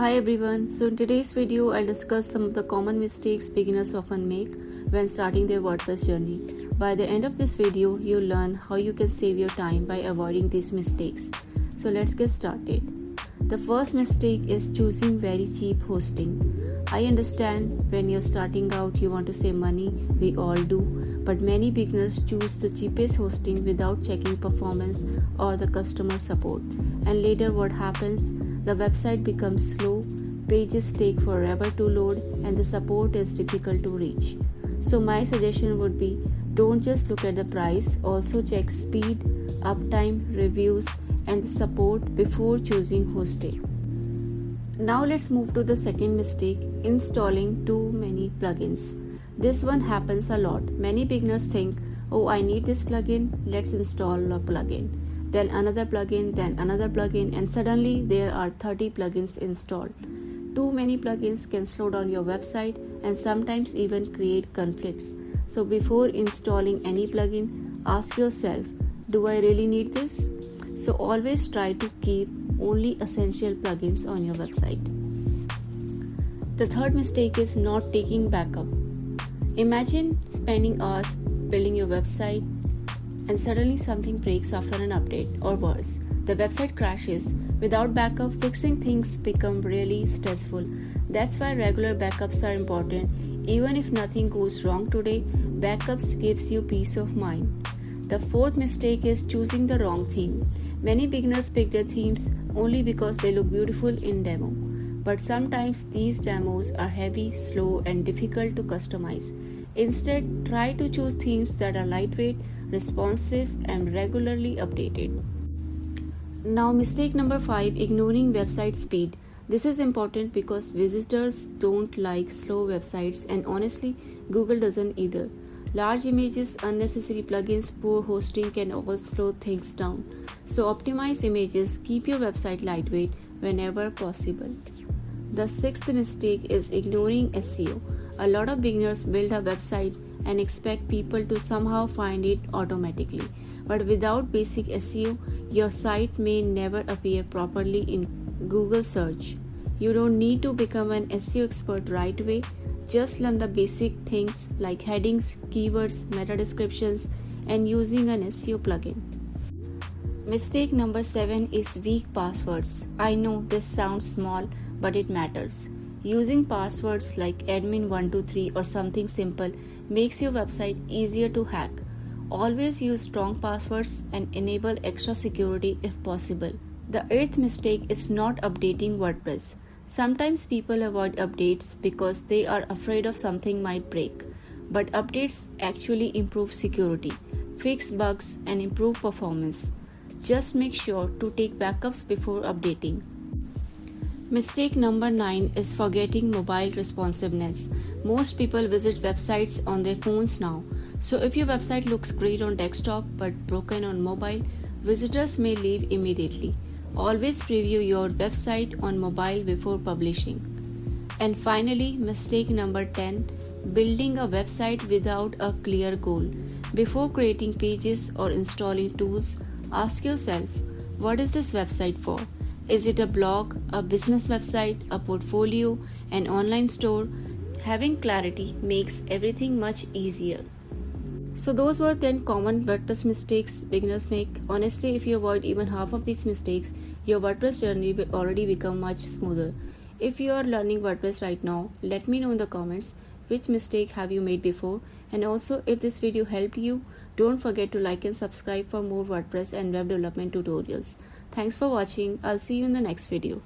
Hi everyone, so in today's video I'll discuss some of the common mistakes beginners often make when starting their WordPress journey. By the end of this video, you'll learn how you can save your time by avoiding these mistakes. So let's get started. The first mistake is choosing very cheap hosting. I understand when you're starting out you want to save money, we all do, but many beginners choose the cheapest hosting without checking performance or the customer support. And later what happens? The website becomes slow, pages take forever to load, and the support is difficult to reach. So my suggestion would be, don't just look at the price, also check speed, uptime, reviews, and the support before choosing hosting. Now let's move to the second mistake, installing too many plugins. This one happens a lot. Many beginners think, oh, I need this plugin, let's install a plugin. Then another plugin, and suddenly there are 30 plugins installed. Too many plugins can slow down your website and sometimes even create conflicts. So before installing any plugin, ask yourself, do I really need this? So always try to keep only essential plugins on your website. The third mistake is not taking backup. Imagine spending hours building your website and suddenly something breaks after an update, or worse, the website crashes. Without backup, fixing things become really stressful. That's why regular backups are important. Even if nothing goes wrong today, backups gives you peace of mind. The fourth mistake is choosing the wrong theme. Many beginners pick their themes only because they look beautiful in demo. But sometimes these demos are heavy, slow, and difficult to customize. Instead, try to choose themes that are lightweight, responsive, and regularly updated. Now, mistake number 5, ignoring website speed. This is important because visitors don't like slow websites, and honestly, Google doesn't either. Large images, unnecessary plugins, poor hosting can all slow things down. So optimize images, keep your website lightweight whenever possible. The sixth mistake is ignoring SEO. A lot of beginners build a website and expect people to somehow find it automatically. But without basic SEO, your site may never appear properly in Google search. You don't need to become an SEO expert right away. Just learn the basic things like headings, keywords, meta descriptions, and using an SEO plugin. Mistake number 7 is weak passwords. I know this sounds small, but it matters. Using passwords like admin123 or something simple makes your website easier to hack. Always use strong passwords and enable extra security if possible. The 8th mistake is not updating WordPress. Sometimes people avoid updates because they are afraid of something might break. But updates actually improve security, fix bugs, and improve performance. Just make sure to take backups before updating. Mistake number 9 is forgetting mobile responsiveness. Most people visit websites on their phones now. So if your website looks great on desktop but broken on mobile, visitors may leave immediately. Always preview your website on mobile before publishing. And finally, mistake number 10, building a website without a clear goal. Before creating pages or installing tools, ask yourself, what is this website for? Is it a blog, a business website, a portfolio, an online store? Having clarity makes everything much easier. So those were 10 common WordPress mistakes beginners make. Honestly, if you avoid even half of these mistakes, your WordPress journey will already become much smoother. If you are learning WordPress right now, let me know in the comments which mistake have you made before, and also if this video helped you, don't forget to like and subscribe for more WordPress and web development tutorials. Thanks for watching. I'll see you in the next video.